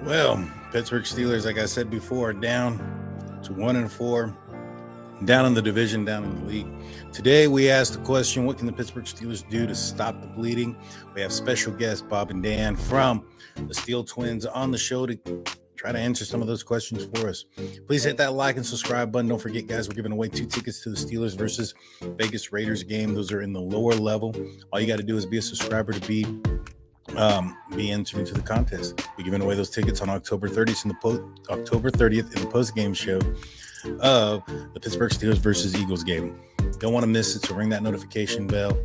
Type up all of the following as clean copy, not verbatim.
Well, Pittsburgh Steelers, like I said before, are down to 1-4, down in the division, down in the league. Today, we asked the question, what can the Pittsburgh Steelers do to stop the bleeding? We have special guests, Bob and Dan from the Steel Twins on the show to try to answer some of those questions for us. Please hit that like and subscribe button. Don't forget, guys, we're giving away 2 tickets to the Steelers versus Vegas Raiders game. Those are in the lower level. All you got to do is be a subscriber to be entered into the contest. We're giving away those tickets on October 30th in the post-game show of the Pittsburgh Steelers versus Eagles game. Don't want to miss it, so ring that notification bell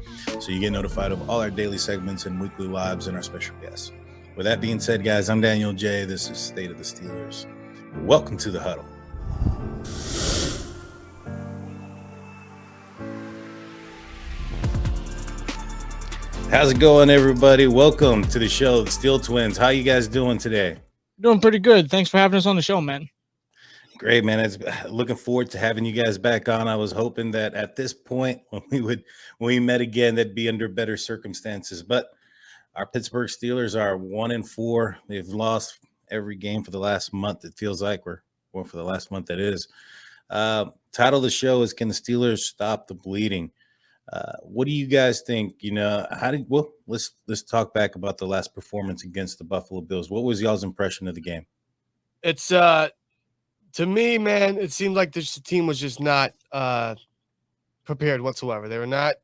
so you get notified of all our daily segments and weekly lives and our special guests. With that being said, guys, I'm Daniel J. This is State of the Steelers. Welcome to the Huddle. How's it going, everybody? Welcome to the show, the Steel Twins. How you guys doing today? Doing pretty good. Thanks for having us on the show, man. Great, man. It's looking forward to having you guys back on. I was hoping that at this point, when we met again, that'd be under better circumstances. But our Pittsburgh Steelers are 1-4. They've lost every game for the last month. It feels like for the last month that is. Title of the show is "Can the Steelers Stop the Bleeding?" What do you guys think? Let's talk back about the last performance against the Buffalo Bills. What was y'all's impression of the game? It's to me, man, it seemed like this team was just not prepared whatsoever. They were not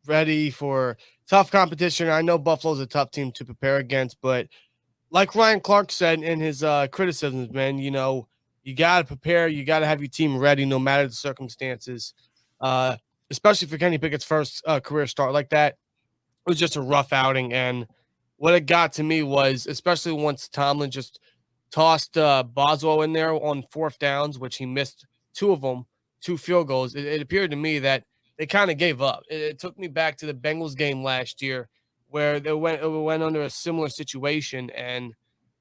ready for tough competition. I know Buffalo's a tough team to prepare against, but like Ryan Clark said in his criticisms, man, you got to prepare. You got to have your team ready no matter the circumstances. Especially for Kenny Pickett's first career start like that. It was just a rough outing. And what it got to me was, especially once Tomlin just tossed Boswell in there on 4th downs, which he missed 2 of them, 2 field goals, it appeared to me that they kind of gave up. It took me back to the Bengals game last year where they went under a similar situation. And,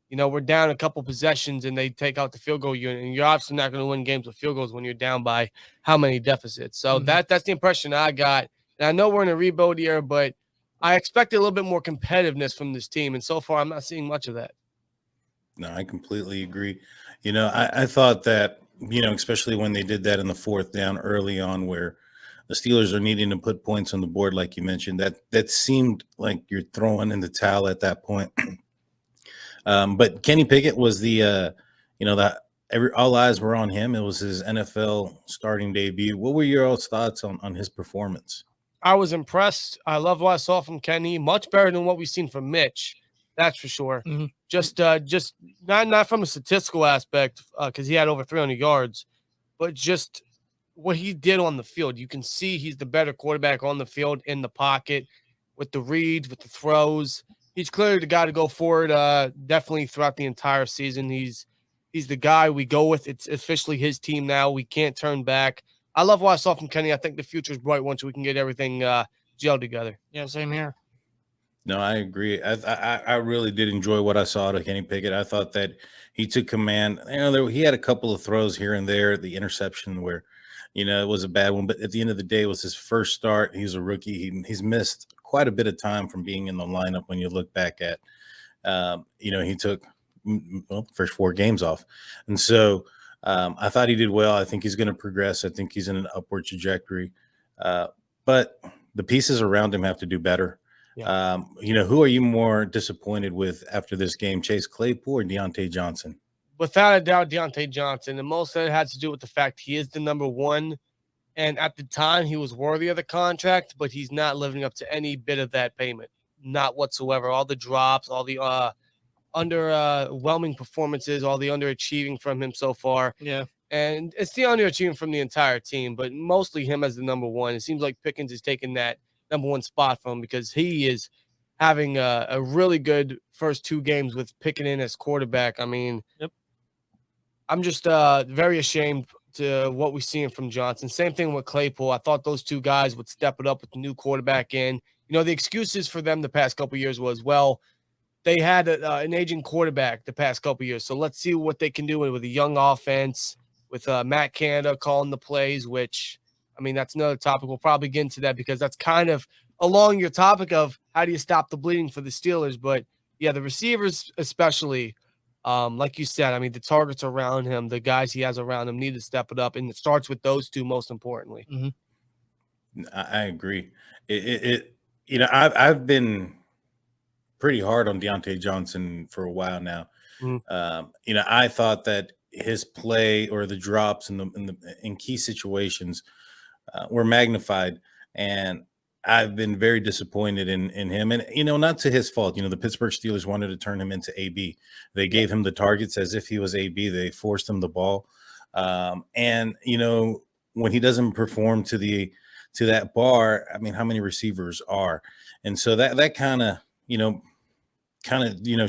we're down a couple possessions and they take out the field goal unit. And you're obviously not going to win games with field goals when you're down by how many deficits. So that's the impression I got. And I know we're in a rebuild year, but I expected a little bit more competitiveness from this team. And so far, I'm not seeing much of that. No, I completely agree. I thought that, especially when they did that in the 4th down early on where the Steelers are needing to put points on the board, like you mentioned, that seemed like you're throwing in the towel at that point. But Kenny Pickett was all eyes were on him. It was his NFL starting debut. What were your thoughts on his performance? I was impressed. I love what I saw from Kenny. Much better than what we've seen from Mitch. That's for sure. Mm-hmm. Just not from a statistical aspect because he had over 300 yards, but just what he did on the field. You can see he's the better quarterback on the field, in the pocket, with the reads, with the throws. He's clearly the guy to go forward definitely throughout the entire season. He's the guy we go with. It's officially his team now. We can't turn back. I love what I saw from Kenny. I think the future is bright once we can get everything gelled together. Yeah, same here. No, I agree. I really did enjoy what I saw to Kenny Pickett. I thought that he took command. He had a couple of throws here and there, the interception where, it was a bad one. But at the end of the day, it was his first start. He's a rookie. He's missed quite a bit of time from being in the lineup when you look back at, he took the first 4 games off. And so I thought he did well. I think he's going to progress. I think he's in an upward trajectory. But the pieces around him have to do better. Yeah. Who are you more disappointed with after this game, Chase Claypool or Diontae Johnson? Without a doubt, Diontae Johnson. And most of it had to do with the fact he is the number 1. And at the time, he was worthy of the contract, but he's not living up to any bit of that payment. Not whatsoever. All the drops, all the underwhelming performances, all the underachieving from him so far. Yeah. And it's the underachieving from the entire team, but mostly him as the number 1. It seems like Pickens is taking that number 1 spot from him because he is having a really good first 2 games with Pickett in as quarterback. I mean, yep. I'm just very ashamed to what we're seeing from Johnson. Same thing with Claypool. I thought those 2 guys would step it up with the new quarterback in. The excuses for them the past couple of years was, well, they had an aging quarterback the past couple of years. So let's see what they can do with a young offense, with Matt Canada calling the plays, which, I mean, that's another topic. We'll probably get into that because that's kind of along your topic of how do you stop the bleeding for the Steelers. But, yeah, the receivers especially, Like you said, I mean, the targets around him, the guys he has around him need to step it up, and it starts with those two most importantly. I agree. I've been pretty hard on Deontay Johnson for a while now. Mhm. I thought that his play or the drops in key situations were magnified, and I've been very disappointed in him. And not to his fault. The Pittsburgh Steelers wanted to turn him into AB. They gave him the targets as if he was AB. They forced him the ball, and when he doesn't perform to that bar, I mean, how many receivers are? And so that kind of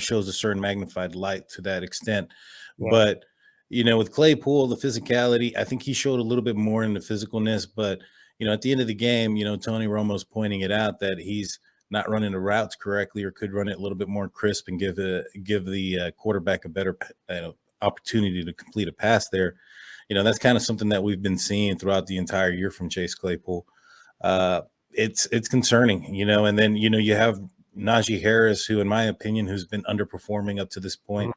shows a certain magnified light to that extent. Yeah. But with Claypool, the physicality, I think he showed a little bit more in the physicalness. But at the end of the game, Tony Romo's pointing it out that he's not running the routes correctly, or could run it a little bit more crisp and give the quarterback a better opportunity to complete a pass there. That's kind of something that we've been seeing throughout the entire year from Chase Claypool. It's concerning, and then you have Najee Harris, who, in my opinion, who's been underperforming up to this point.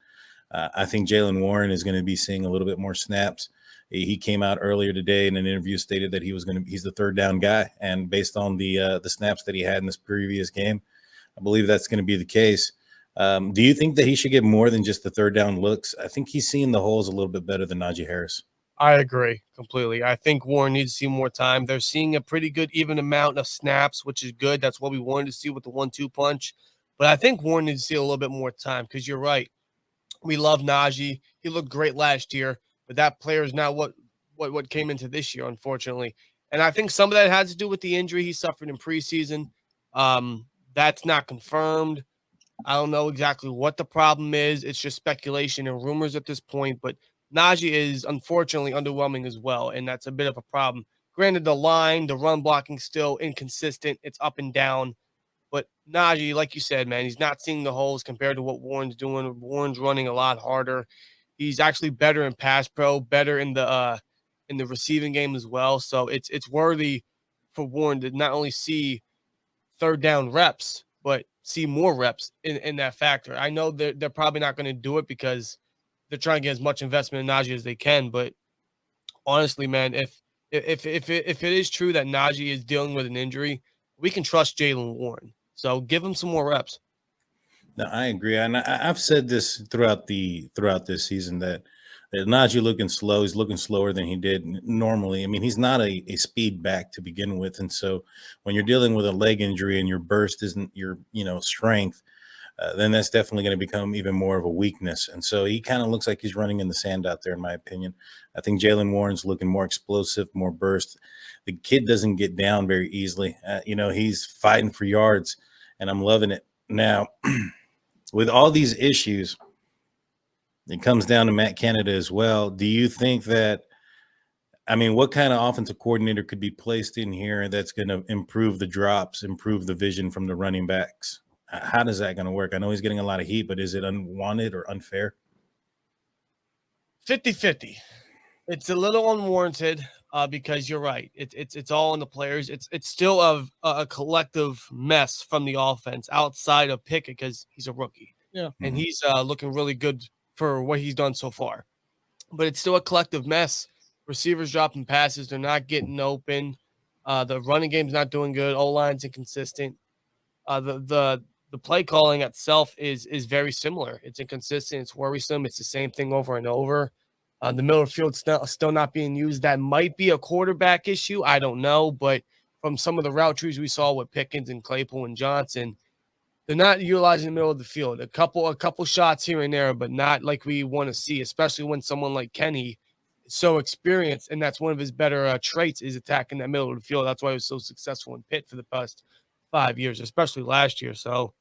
I think Jalen Warren is going to be seeing a little bit more snaps. He came out earlier today in an interview, stated that he's the third down guy, and based on the snaps that he had in this previous game, I believe that's going to be the case. Do you think that he should get more than just the third down looks? I think he's seeing the holes a little bit better than Najee Harris. I agree completely. I think Warren needs to see more time. They're seeing a pretty good even amount of snaps, which is good. That's what we wanted to see with the 1-2 punch. But I think Warren needs to see a little bit more time, because you're right. We love Naji. He looked great last year, but that player is not what came into this year, unfortunately. And I think some of that has to do with the injury he suffered in preseason. That's not confirmed. I don't know exactly what the problem is. It's just speculation and rumors at this point, but Naji is unfortunately underwhelming as well, and that's a bit of a problem. Granted, the run blocking still inconsistent. It's up and down. But Naji, like you said, man, he's not seeing the holes compared to what Warren's doing. Warren's running a lot harder. He's actually better in pass pro, better in the receiving game as well. So it's worthy for Warren to not only see third down reps, but see more reps in that factor. I know they're probably not going to do it because they're trying to get as much investment in Naji as they can. But honestly, man, if it is true that Naji is dealing with an injury, we can trust Jalen Warren. So give him some more reps. No, I agree, and I've said this throughout this season that Najee looking slow. He's looking slower than he did normally. I mean, he's not a speed back to begin with, and so when you're dealing with a leg injury and your burst isn't your strength, then that's definitely going to become even more of a weakness. And so he kind of looks like he's running in the sand out there, in my opinion. I think Jalen Warren's looking more explosive, more burst. The kid doesn't get down very easily. He's fighting for yards, and I'm loving it. Now, with all these issues, it comes down to Matt Canada as well. Do you think that, what kind of offensive coordinator could be placed in here that's going to improve the drops, improve the vision from the running backs? How does that going to work? I know he's getting a lot of heat, but is it unwanted or unfair? 50-50. It's a little unwarranted because you're right. It's all on the players. It's still a collective mess from the offense outside of Pickett because he's a rookie. Yeah. And he's looking really good for what he's done so far. But it's still a collective mess. Receivers dropping passes. They're not getting open. The running game's not doing good. O-line's inconsistent. The play calling itself is very similar. It's inconsistent. It's worrisome. It's the same thing over and over. The middle of the field still not being used. That might be a quarterback issue. I don't know. But from some of the route trees we saw with Pickens and Claypool and Johnson, they're not utilizing the middle of the field. A couple shots here and there, but not like we want to see, especially when someone like Kenny is so experienced, and that's one of his better traits is attacking that middle of the field. That's why he was so successful in Pitt for the past 5 years, especially last year. So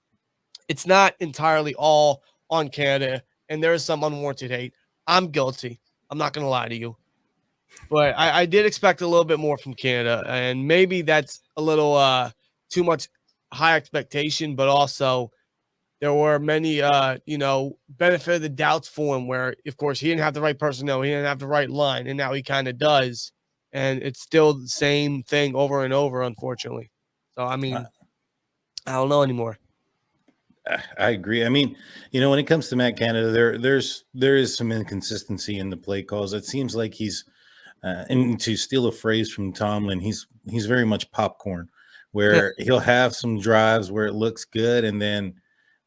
it's not entirely all on Canada, and there is some unwarranted hate. I'm guilty. I'm not going to lie to you. But I did expect a little bit more from Canada, and maybe that's a little too much high expectation, but also there were many, benefit of the doubts for him where, of course, he didn't have the right personnel. He didn't have the right line, and now he kind of does. And it's still the same thing over and over, unfortunately. So, I don't know anymore. I agree. I mean, when it comes to Matt Canada, there is some inconsistency in the play calls. It seems like he's and to steal a phrase from Tomlin, he's very much popcorn, where he'll have some drives where it looks good, and then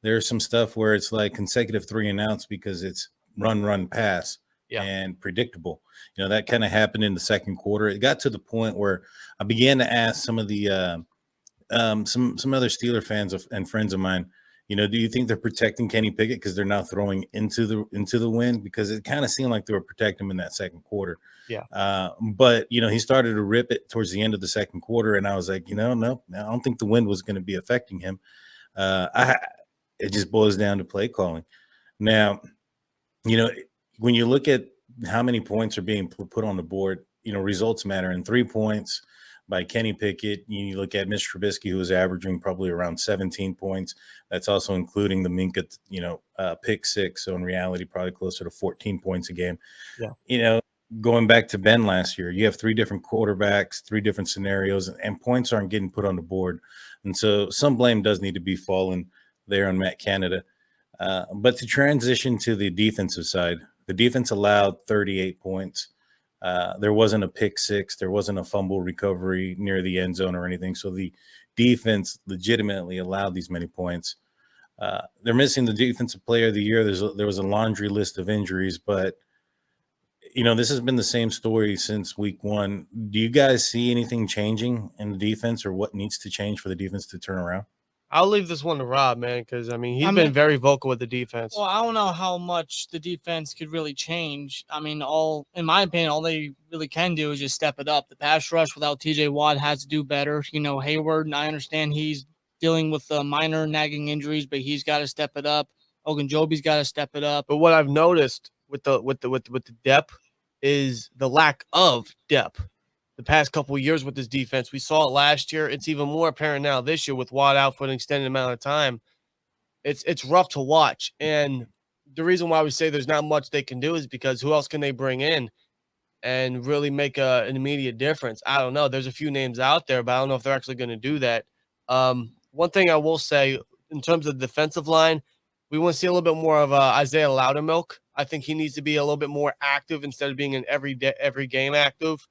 there's some stuff where it's like consecutive 3-and-outs because it's run, pass, and predictable. That kind of happened in the second quarter. It got to the point where I began to ask some of the some other Steeler fans and friends of mine, do you think they're protecting Kenny Pickett because they're now throwing into the wind? Because it kind of seemed like they were protecting him in that second quarter. But he started to rip it towards the end of the second quarter, and I was like, no, I don't think the wind was going to be affecting him. It just boils down to play calling. Now, when you look at how many points are being put on the board, results matter. And 3 points by Kenny Pickett, you look at Mitch Trubisky, who was averaging probably around 17 points. That's also including the Minka, pick six. So in reality, probably closer to 14 points a game. Going back to Ben last year, you have 3 different quarterbacks, 3 different scenarios, and points aren't getting put on the board. And so some blame does need to be fallen there on Matt Canada. But to transition to the defensive side, the defense allowed 38 points. There wasn't a pick six. There wasn't a fumble recovery near the end zone or anything. So the defense legitimately allowed these many points. They're missing the defensive player of the year. There was a laundry list of injuries, but this has been the same story since week 1. Do you guys see anything changing in the defense, or what needs to change for the defense to turn around? I'll leave this one to Rob, man, because he's been very vocal with the defense. Well, I don't know how much the defense could really change. I mean, in my opinion, all they really can do is just step it up. The pass rush without TJ Watt has to do better. Hayward, I understand he's dealing with minor nagging injuries, but he's got to step it up. Ogunjobi's got to step it up. But what I've noticed with the depth is the lack of depth. The past couple of years with this defense, we saw it last year. It's even more apparent now this year with Watt out for an extended amount of time. It's rough to watch. And the reason why we say there's not much they can do is because who else can they bring in and really make an immediate difference? I don't know. There's a few names out there, but I don't know if they're actually going to do that. One thing I will say in terms of the defensive line, we want to see a little bit more of Isaiah Loudermilk. I think he needs to be a little bit more active instead of being an every game active.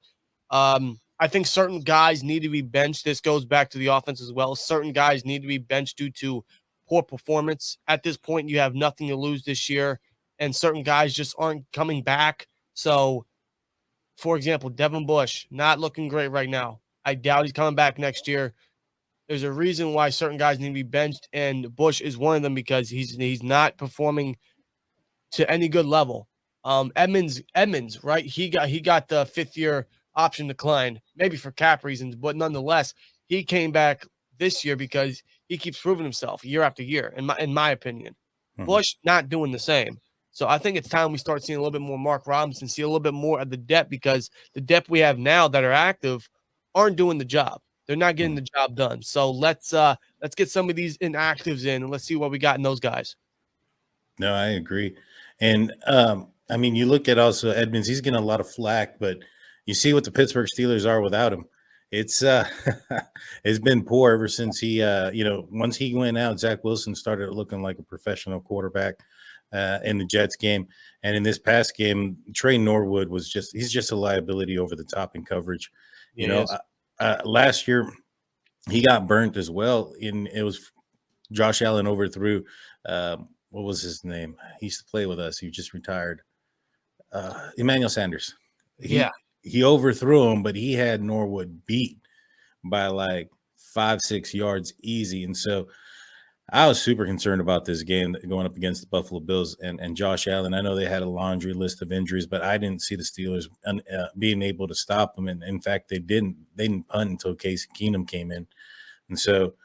I think certain guys need to be benched. This goes back to the offense as well. Certain guys need to be benched due to poor performance. At this point, you have nothing to lose this year, and certain guys just aren't coming back. So, for example, Devin Bush, not looking great right now. I doubt he's coming back next year. There's a reason why certain guys need to be benched, and Bush is one of them because he's not performing to any good level. Edmonds, right? He got the 5th-year option decline, maybe for cap reasons, but nonetheless, he came back this year because he keeps proving himself year after year, in my opinion. Mm-hmm. Bush not doing the same. So I think it's time we start seeing a little bit more Mark Robinson, see a little bit more of the depth, because the depth we have now that are active aren't doing the job. They're not getting the job done. So let's get some of these inactives in, and let's see what we got in those guys. No, I agree. And I mean, you look at also Edmonds, he's getting a lot of flack, but you see what the Pittsburgh Steelers are without him. It's it's been poor ever since he once he went out, Zach Wilson started looking like a professional quarterback in the Jets game. And in this past game, Trey Norwood he's just a liability over the top in coverage. Last year he got burnt as well. It was Josh Allen overthrew what was his name? He used to play with us. He just retired. Emmanuel Sanders. He overthrew him, but he had Norwood beat by like 5-6 yards easy. And so I was super concerned about this game going up against the Buffalo Bills and Josh Allen. I know they had a laundry list of injuries, but I didn't see the Steelers being able to stop them. And in fact, they didn't punt until Casey Keenum came in. And so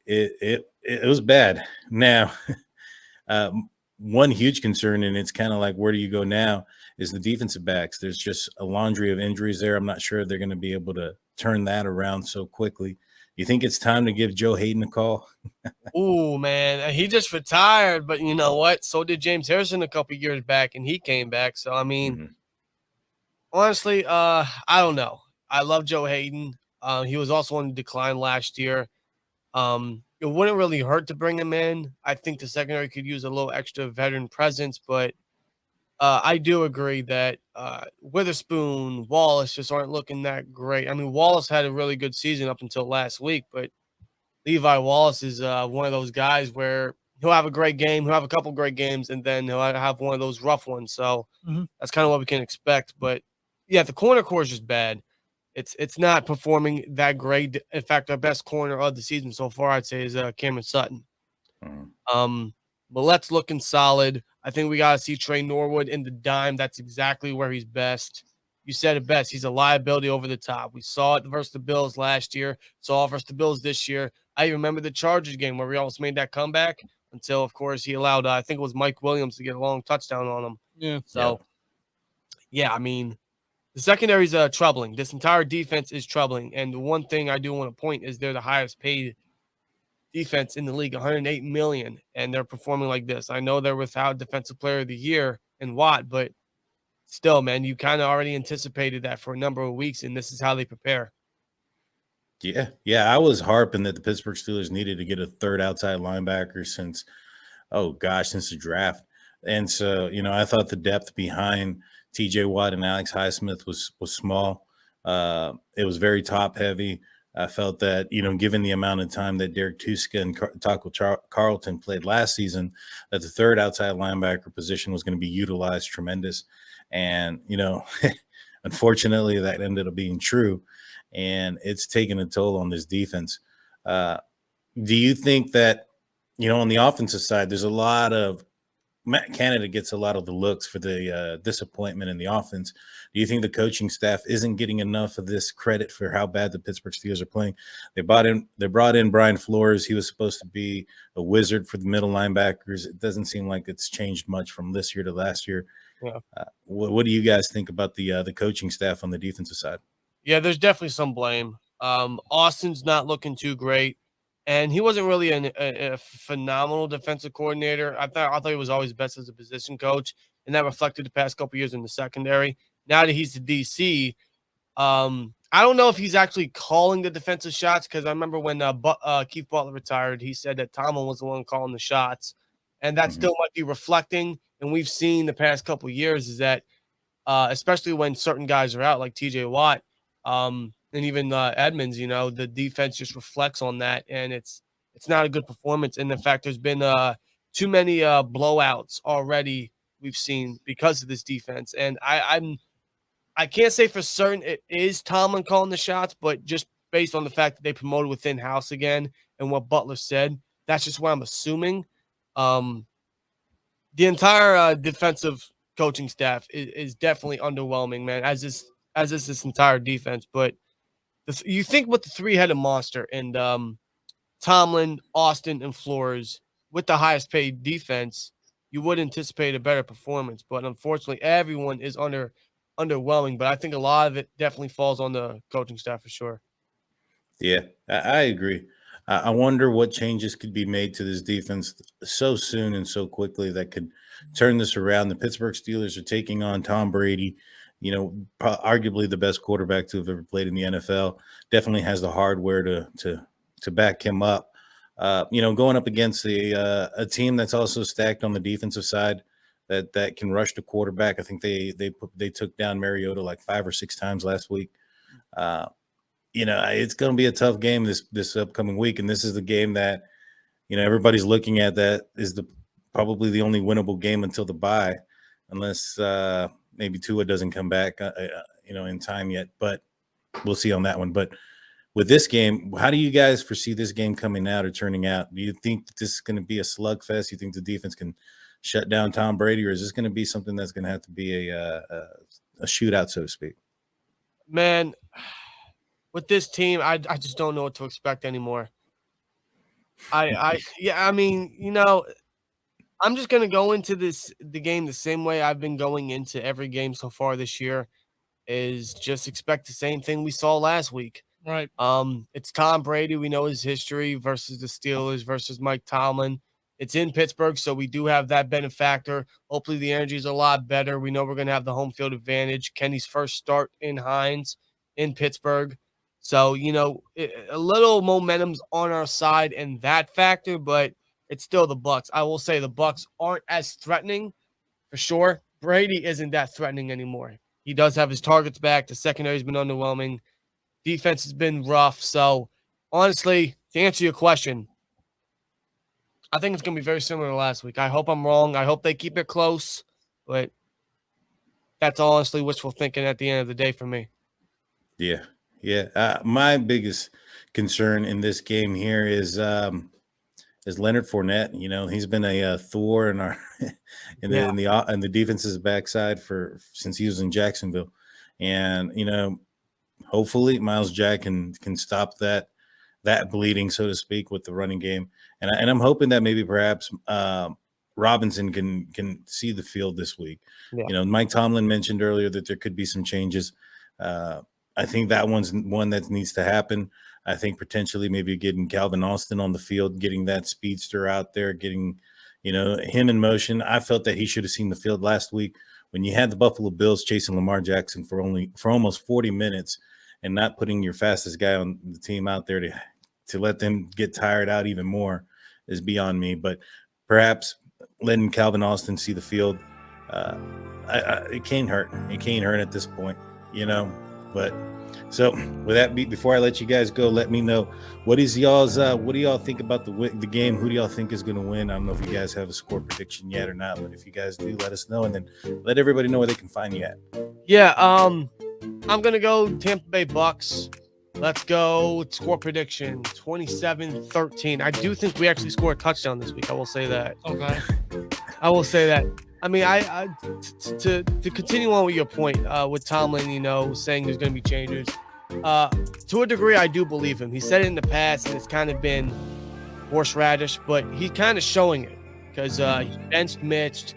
it was bad. Now, one huge concern, and it's kind of like, where do you go now, is the defensive backs. There's just a laundry of injuries there. I'm not sure they're going to be able to turn that around so quickly. You think it's time to give Joe Hayden a call? Oh, man. He just retired, but you know what? So did James Harrison a couple years back, and he came back. So, I mean, honestly, I don't know. I love Joe Hayden. He was also on decline last year. it wouldn't really hurt to bring him in. I think the secondary could use a little extra veteran presence, but I do agree that Witherspoon, Wallace just aren't looking that great. I mean, Wallace had a really good season up until last week, but Levi Wallace is one of those guys where he'll have a great game, he'll have a couple great games, and then he'll have one of those rough ones. So that's kind of what we can expect. But yeah, the corner core is just bad. It's not performing that great. In fact, our best corner of the season so far, I'd say, is Cameron Sutton. But looking solid. I think we got to see Trey Norwood in the dime. That's exactly where he's best. You said it best. He's a liability over the top. We saw it versus the Bills last year. Saw it versus the Bills this year. I remember the Chargers game where we almost made that comeback until, of course, he allowed, I think it was Mike Williams to get a long touchdown on him. Yeah. So, yeah, I mean, the secondary is troubling. This entire defense is troubling. And the one thing I do want to point is they're the highest paid defense in the league, $108 million, and they're performing like this. I know they're without Defensive Player of the Year in Watt, but still, man, you kind of already anticipated that for a number of weeks, and this is how they prepare. Yeah. I was harping that the Pittsburgh Steelers needed to get a third outside linebacker since the draft. And so, I thought the depth behind TJ Watt and Alex Highsmith was small. It was very top heavy. I felt that, given the amount of time that Derek Tuska and Taco Carlton played last season, that the third outside linebacker position was going to be utilized tremendous. And, unfortunately, that ended up being true. And it's taken a toll on this defense. Do you think that, on the offensive side, there's a lot of Matt Canada gets a lot of the looks for the disappointment in the offense. Do you think the coaching staff isn't getting enough of this credit for how bad the Pittsburgh Steelers are playing? They brought in Brian Flores. He was supposed to be a wizard for the middle linebackers. It doesn't seem like it's changed much from this year to last year. Yeah. What do you guys think about the coaching staff on the defensive side? Yeah, there's definitely some blame. Austin's not looking too great, and he wasn't really a phenomenal defensive coordinator. I thought he was always best as a position coach, and that reflected the past couple years in the secondary. Now that he's the DC, I don't know if he's actually calling the defensive shots, because I remember when Keith Butler retired, he said that Tomlin was the one calling the shots, and that still might be reflecting. And we've seen the past couple of years is that, especially when certain guys are out, like TJ Watt, and even Edmonds, the defense just reflects on that, and it's not a good performance. And in fact, there's been too many blowouts already we've seen because of this defense. And I can't say for certain it is Tomlin calling the shots, but just based on the fact that they promoted within house again and what Butler said, that's just what I'm assuming. The entire defensive coaching staff is definitely underwhelming, man, as is this entire defense. But you think with the three-headed monster and Tomlin, Austin, and Flores with the highest paid defense, you would anticipate a better performance. But unfortunately, everyone is underwhelming. But I think a lot of it definitely falls on the coaching staff for sure. Yeah, I agree. I wonder what changes could be made to this defense so soon and so quickly that could turn this around. The Pittsburgh Steelers are taking on Tom Brady, arguably the best quarterback to have ever played in the NFL. Definitely has the hardware to back him up. Going up against a team that's also stacked on the defensive side that can rush the quarterback. I think they took down Mariota like 5 or 6 times last week. It's going to be a tough game this upcoming week, and this is the game that everybody's looking at. That is probably the only winnable game until the bye, unless maybe Tua doesn't come back in time yet. But we'll see on that one. But with this game, how do you guys foresee this game coming out or turning out? Do you think that this is going to be a slugfest? You think the defense can shut down Tom Brady, or is this going to be something that's going to have to be a shootout, so to speak? Man, with this team, I just don't know what to expect anymore. I'm just gonna go into the game the same way I've been going into every game so far this year, is just expect the same thing we saw last week. Right. It's Tom Brady. We know his history versus the Steelers versus Mike Tomlin. It's in Pittsburgh, so we do have that benefactor. Hopefully the energy is a lot better. We know we're gonna have the home field advantage. Kenny's first start in Hines in Pittsburgh. So, a little momentum's on our side in that factor, but it's still the Bucs. I will say the Bucs aren't as threatening for sure. Brady isn't that threatening anymore. He does have his targets back. The secondary's been underwhelming. Defense has been rough. So, honestly, to answer your question, I think it's going to be very similar to last week. I hope I'm wrong. I hope they keep it close, but that's honestly wishful thinking at the end of the day for me. Yeah. My biggest concern in this game here is Leonard Fournette. He's been a Thor in our in the defense's backside since he was in Jacksonville, and hopefully Miles Jack can stop that bleeding, so to speak, with the running game, and I'm hoping that maybe perhaps Robinson can see the field this week. Yeah. Mike Tomlin mentioned earlier that there could be some changes. I think that one's one that needs to happen. I think potentially maybe getting Calvin Austin on the field, getting that speedster out there, getting him in motion. I felt that he should have seen the field last week when you had the Buffalo Bills chasing Lamar Jackson for almost 40 minutes and not putting your fastest guy on the team out there to let them get tired out even more is beyond me. But perhaps letting Calvin Austin see the field, it can't hurt. It can't hurt at this point, But so with that, before I let you guys go, let me know what do y'all think about the game? Who do y'all think is going to win? I don't know if you guys have a score prediction yet or not, but if you guys do, let us know, and then let everybody know where they can find you at. Yeah, I'm gonna go Tampa Bay Bucs. Let's go score prediction 27-13. I do think we actually score a touchdown this week. I will say that. Okay. I will say that. I mean, to continue on with your point with Tomlin, saying there's going to be changes. To a degree, I do believe him. He said it in the past, and it's kind of been horseradish, but he's kind of showing it because he benched Mitch,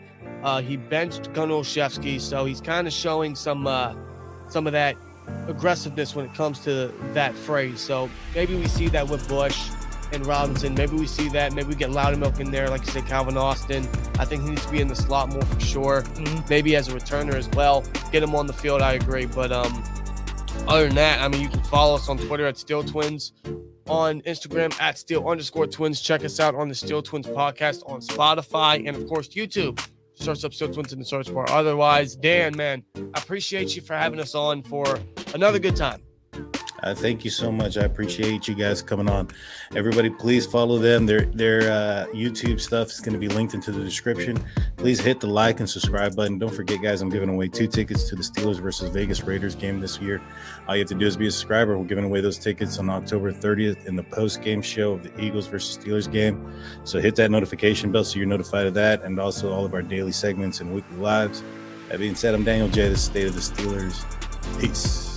he benched Gunnar Olszewski, so he's kind of showing some of that aggressiveness when it comes to that phrase. So maybe we see that with Bush and Robinson. Maybe we see that. Maybe we get Loudermilk in there, like you said, Calvin Austin. I think he needs to be in the slot more for sure. Maybe as a returner as well. Get him on the field, I agree. But other than that, I mean, you can follow us on Twitter at Steel Twins, on Instagram at Steel_Twins. Check us out on the Steel Twins podcast on Spotify and, of course, YouTube. Search up Steel Twins in the search bar. Otherwise, Dan, man, I appreciate you for having us on for another good time. Thank you so much. I appreciate you guys coming on. Everybody, please follow them. Their YouTube stuff is going to be linked into the description. Please hit the like and subscribe button. Don't forget, guys, I'm giving away 2 tickets to the Steelers versus Vegas Raiders game this year. All you have to do is be a subscriber. We're giving away those tickets on October 30th in the post-game show of the Eagles versus Steelers game. So hit that notification bell so you're notified of that, and also all of our daily segments and weekly lives. That being said, I'm Daniel J. The State of the Steelers. Peace.